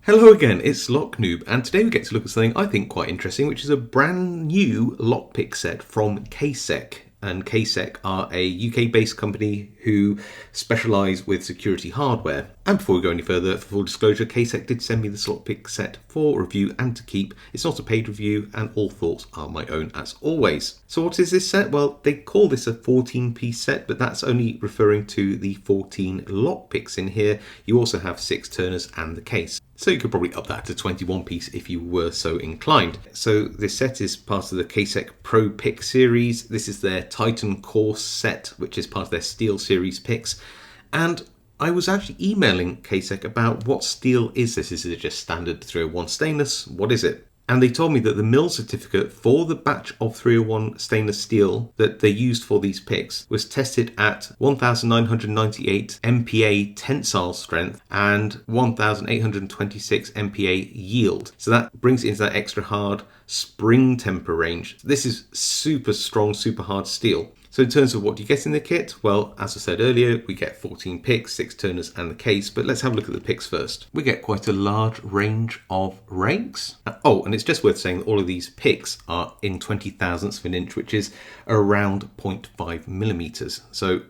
Hello again, it's Lock Noob, and today we get to look at something I think quite interesting, which is a brand new lockpick set from KSEC. And KSEC are a UK-based company who specialise with security hardware. And before we go any further, for full disclosure, KSEC did send me this lockpick set for review and to keep. It's not a paid review, and all thoughts are my own as always. So what is this set? Well, they call this a 14-piece set, but that's only referring to the 14 lockpicks in here. You also have 6 turners and the case. So you could probably up that to 21 piece if you were so inclined. So this set is part of the KSEC Pro Pick series. This is their Titan Core set, which is part of their Steel series picks. And I was actually emailing KSEC about what steel is this? Is it just standard 301 stainless? What is it? And they told me that the mill certificate for the batch of 301 stainless steel that they used for these picks was tested at 1998 MPa tensile strength and 1826 MPa yield. So that brings it into that extra hard spring temper range. This is super strong, super hard steel. So in terms of what you get in the kit, well, as I said earlier, we get 14 picks, 6 turners and the case, but let's have a look at the picks first. We get quite a large range of rakes. Oh, and it's just worth saying that all of these picks are in 20 thousandths of an inch, which is around 0.5 millimeters. So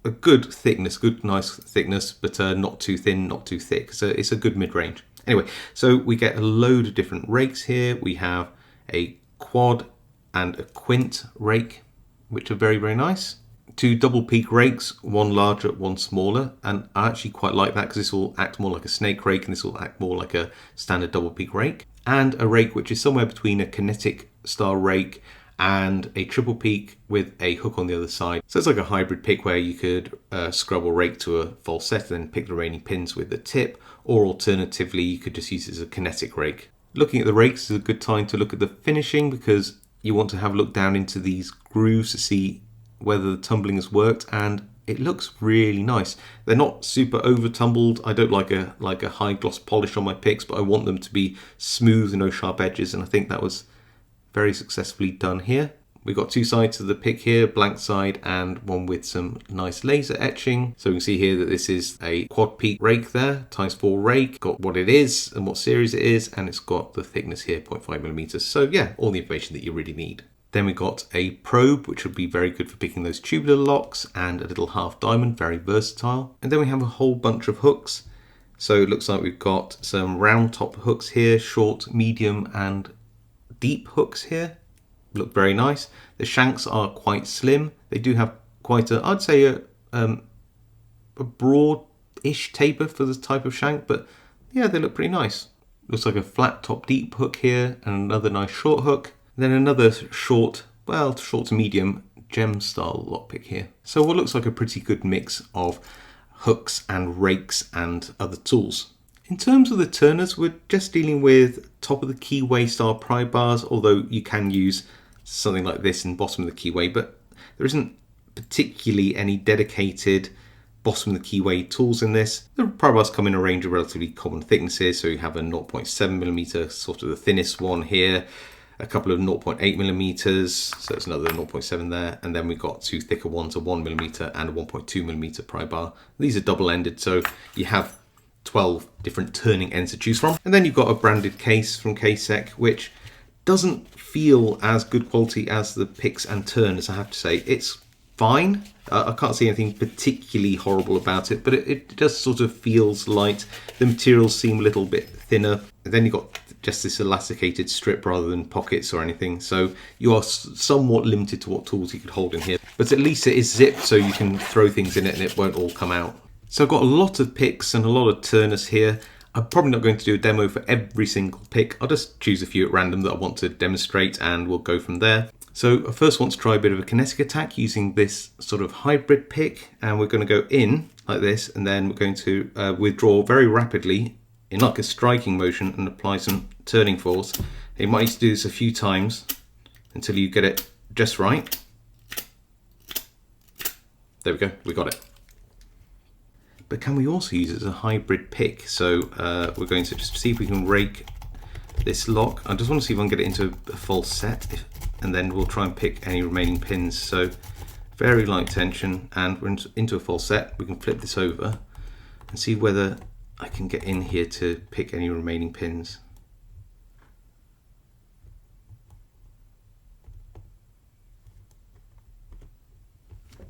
a good thickness, good nice thickness, but not too thin, not too thick. So it's a good mid-range. Anyway, so we get a load of different rakes here. We have a quad and a quint rake, which are very, very nice. 2 double peak rakes, one larger, one smaller, and I actually quite like that because this will act more like a snake rake and this will act more like a standard double peak rake. And a rake which is somewhere between a kinetic style rake and a triple peak with a hook on the other side. So it's like a hybrid pick where you could scrub or rake to a full set and then pick the remaining pins with the tip, or alternatively you could just use it as a kinetic rake. Looking at the rakes is a good time to look at the finishing because you want to have a look down into these grooves to see whether the tumbling has worked, and it looks really nice. They're not super over tumbled. I don't like a high gloss polish on my picks, but I want them to be smooth and no sharp edges, and I think that was very successfully done here. We've got 2 sides of the pick here, blank side and one with some nice laser etching. So we can see here that this is a quad peak rake there, ×4 rake, got what it is and what series it is, and it's got the thickness here, 0.5 millimeters. So yeah, all the information that you really need. Then we've got a probe, which would be very good for picking those tubular locks, and a little half diamond, very versatile. And then we have a whole bunch of hooks. So it looks like we've got some round top hooks here, short, medium and deep hooks here. Look very nice. The shanks are quite slim. They do have quite a, I'd say a broad-ish taper for the type of shank, but yeah, they look pretty nice. Looks like a flat top deep hook here and another nice short hook. Then another short, well, short to medium gem style lockpick here. So what looks like a pretty good mix of hooks and rakes and other tools. In terms of the turners, we're just dealing with top of the keyway style pry bars, although you can use something like this in bottom of the keyway, but there isn't particularly any dedicated bottom of the keyway tools in this. The pry bars come in a range of relatively common thicknesses, so you have a 0.7 millimeter, sort of the thinnest one here, a couple of 0.8 millimeters, so it's another 0.7 there, and then we've got 2 thicker ones, a 1 millimeter and a 1.2 millimeter pry bar. These are double-ended, so you have 12 different turning ends to choose from. And then you've got a branded case from KSEC, which doesn't feel as good quality as the picks and turners, I have to say. It's fine. I can't see anything particularly horrible about it, but it just sort of feels light. The materials seem a little bit thinner. And then you've got just this elasticated strip rather than pockets or anything. So you are somewhat limited to what tools you could hold in here. But at least it is zipped, so you can throw things in it and it won't all come out. So I've got a lot of picks and a lot of turners here. I'm probably not going to do a demo for every single pick. I'll just choose a few at random that I want to demonstrate and we'll go from there. So I first want to try a bit of a kinetic attack using this sort of hybrid pick, and we're going to go in like this, and then we're going to withdraw very rapidly in like a striking motion and apply some turning force. You might need to do this a few times until you get it just right. There we go, we got it. But can we also use it as a hybrid pick? So we're going to just see if we can rake this lock. I just want to see if I can get it into a full set, and then we'll try and pick any remaining pins. So very light tension, and we're into a full set. We can flip this over and see whether I can get in here to pick any remaining pins.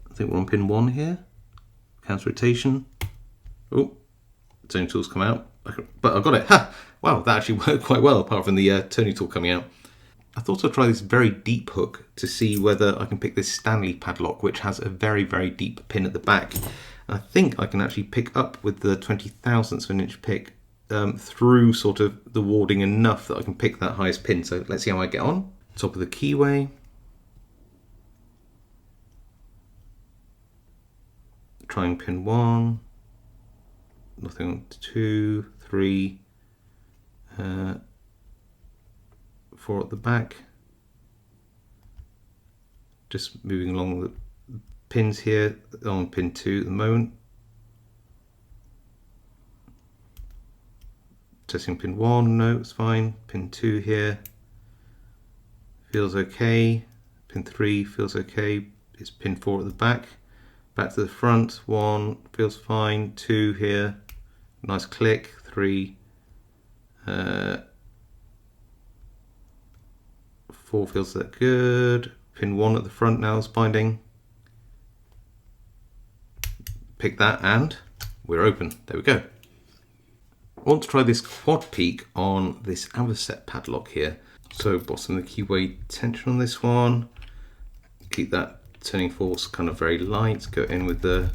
I think we're on pin 1 here. Counter rotation. Oh, turning tools come out, but I got it. Ha! Wow, that actually worked quite well, apart from the turning tool coming out. I thought I'd try this very deep hook to see whether I can pick this Stanley padlock, which has a very, very deep pin at the back. And I think I can actually pick up with the 20,000ths of an inch pick through sort of the warding enough that I can pick that highest pin. So let's see how I get on. Top of the keyway. Trying pin 1. Nothing on 2, 3, 4 at the back. Just moving along the pins here on pin 2 at the moment. Testing pin 1, no, it's fine. Pin 2 here feels okay. Pin 3 feels okay. It's pin 4 at the back. Back to the front, 1 feels fine. 2 here, nice click. 3, 4 feels that good. Pin 1 at the front now is binding. Pick that and we're open. There we go. I want to try this quad peak on this Avocet padlock here. So bottom of the keyway tension on this one. Keep that turning force kind of very light. Go in with the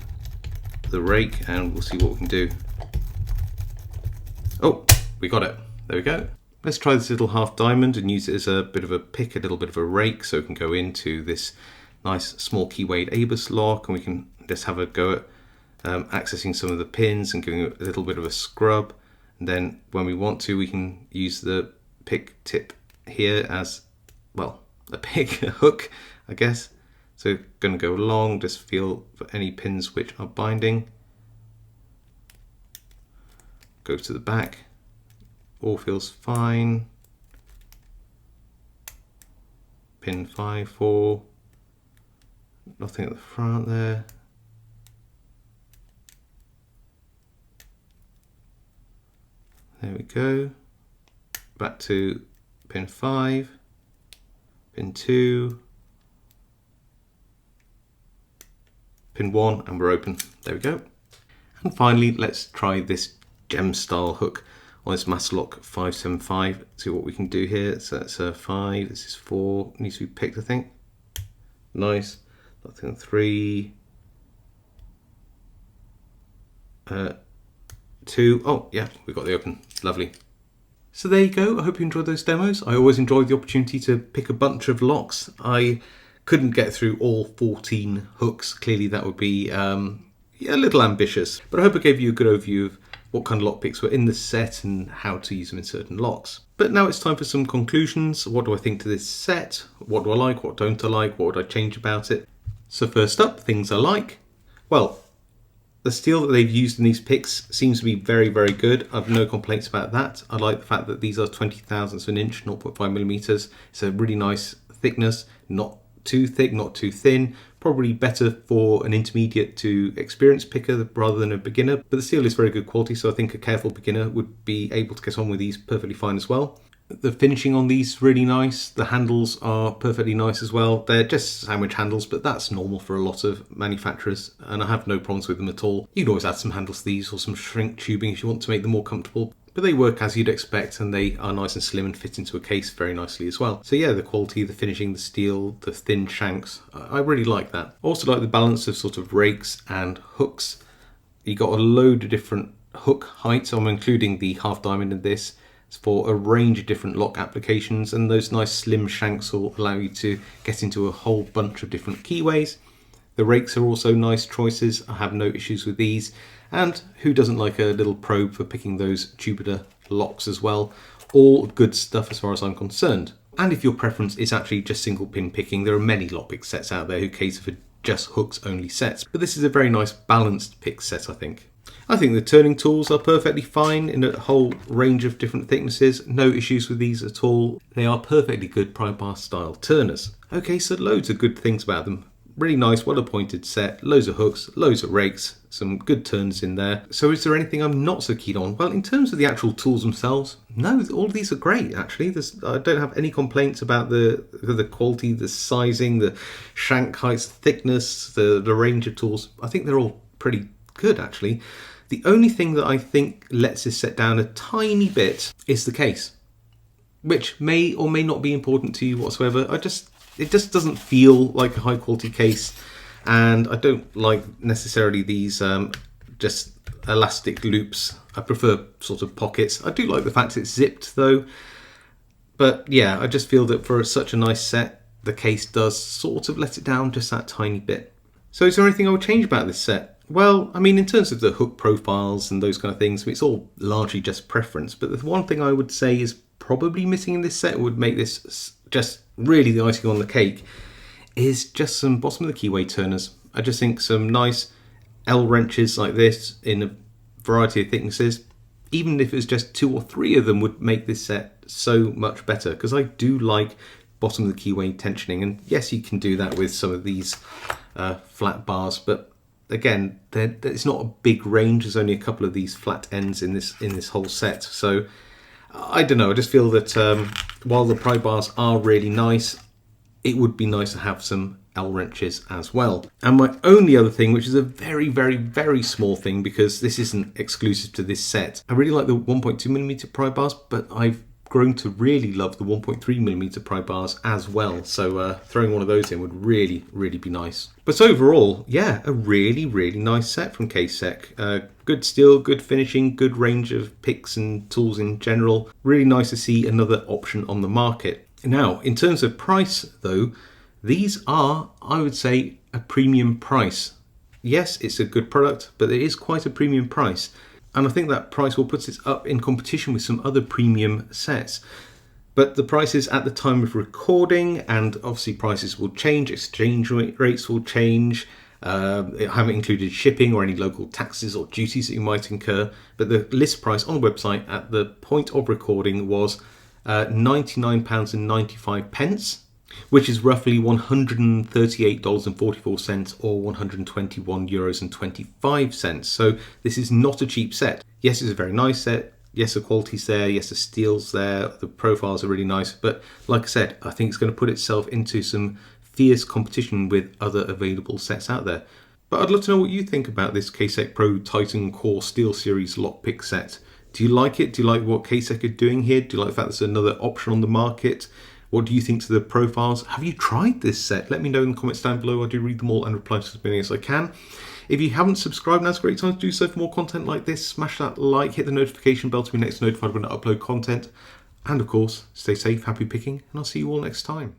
rake and we'll see what we can do. Oh, we got it. There we go. Let's try this little half diamond and use it as a bit of a pick, a little bit of a rake, so we can go into this nice small keywayed ABUS lock and we can just have a go at accessing some of the pins and giving it a little bit of a scrub. And then when we want to, we can use the pick tip here as, well, a pick, a hook, I guess. So going to go along, just feel for any pins which are binding. Go to the back, all feels fine. Pin 5, 4, nothing at the front there. There we go. Back to pin 5, pin 2, pin 1, and we're open. There we go. And finally, let's try this gem style hook on this Masterlock 575. See what we can do here. So that's 5, this is 4, needs to be picked, I think. Nice. Nothing on 3. 2. Oh yeah, we got the open. Lovely. So there you go. I hope you enjoyed those demos. I always enjoyed the opportunity to pick a bunch of locks. I couldn't get through all 14 hooks. Clearly that would be a little ambitious, but I hope I gave you a good overview of what kind of lockpicks were in the set and how to use them in certain locks. But now it's time for some conclusions. What do I think to this set? What do I like? What don't I like? What would I change about it? So first up, things I like. Well, the steel that they've used in these picks seems to be very, very good. I've no complaints about that. I like the fact that these are 20,000ths of an inch, 0.5 millimeters. It's a really nice thickness, not too thick, not too thin. Probably better for an intermediate to experienced picker rather than a beginner. But the steel is very good quality, so I think a careful beginner would be able to get on with these perfectly fine as well. The finishing on these is really nice. The handles are perfectly nice as well. They're just sandwich handles, but that's normal for a lot of manufacturers, and I have no problems with them at all. You can always add some handles to these or some shrink tubing if you want to make them more comfortable, but they work as you'd expect, and they are nice and slim and fit into a case very nicely as well. So yeah, the quality, the finishing, the steel, the thin shanks, I really like that. Also like the balance of sort of rakes and hooks. You got a load of different hook heights. I'm including the half diamond in this. It's for a range of different lock applications, and those nice slim shanks will allow you to get into a whole bunch of different keyways. The rakes are also nice choices. I have no issues with these. And who doesn't like a little probe for picking those tubular locks as well? All good stuff as far as I'm concerned. And if your preference is actually just single pin picking, there are many lockpick sets out there who cater for just hooks only sets. But this is a very nice balanced pick set, I think. I think the turning tools are perfectly fine in a whole range of different thicknesses. No issues with these at all. They are perfectly good pry bar style turners. Okay, so loads of good things about them. Really nice, well appointed set, loads of hooks, loads of rakes, some good turns in there. So is there anything I'm not so keen on? Well, in terms of the actual tools themselves, no, all of these are great actually. I don't have any complaints about the quality, the sizing, the shank heights, thickness, the range of tools. I think they're all pretty good actually. The only thing that I think lets this set down a tiny bit is the case, which may or may not be important to you whatsoever. It just doesn't feel like a high quality case, and I don't like necessarily these just elastic loops. I prefer sort of pockets. I do like the fact it's zipped though, but yeah, I just feel that for such a nice set, the case does sort of let it down just that tiny bit. So is there anything I would change about this set? Well, I mean, in terms of the hook profiles and those kind of things, it's all largely just preference, but the one thing I would say is probably missing in this set would make this just really the icing on the cake is just some bottom of the keyway turners. I just think some nice L wrenches like this in a variety of thicknesses, even if it's just 2 or 3 of them, would make this set so much better, because I do like bottom of the keyway tensioning, and yes, you can do that with some of these flat bars, but again, it's not a big range. There's only a couple of these flat ends in this whole set, so I don't know. I just feel that while the pry bars are really nice, it would be nice to have some L wrenches as well. And my only other thing, which is a very, very, very small thing, because this isn't exclusive to this set, I really like the 1.2mm pry bars, but I've grown to really love the 1.3mm pry bars as well. So throwing one of those in would really, really be nice. But overall, yeah, a really, really nice set from KSEC. Good steel, good finishing, good range of picks and tools in general. Really nice to see another option on the market. Now, in terms of price though, these are, I would say, a premium price. Yes, it's a good product, but it is quite a premium price. And I think that price will put it up in competition with some other premium sets. But the prices at the time of recording, and obviously prices will change, exchange rates will change. I haven't included shipping or any local taxes or duties that you might incur. But the list price on the website at the point of recording was £99.95, which is roughly $138.44 or €121.25. So this is not a cheap set. Yes, it's a very nice set. Yes, the quality's there. Yes, the steel's there. The profiles are really nice. But like I said, I think it's going to put itself into some fierce competition with other available sets out there. But I'd love to know what you think about this KSEC Pro Titan Core Steel Series lockpick set. Do you like it? Do you like what KSEC are doing here? Do you like the fact there's another option on the market? What do you think to the profiles? Have you tried this set? Let me know in the comments down below. I do read them all and reply to as many as I can. If you haven't subscribed, now's a great time to do so for more content like this. Smash that like, hit the notification bell to be next notified when I upload content. And of course, stay safe, happy picking, and I'll see you all next time.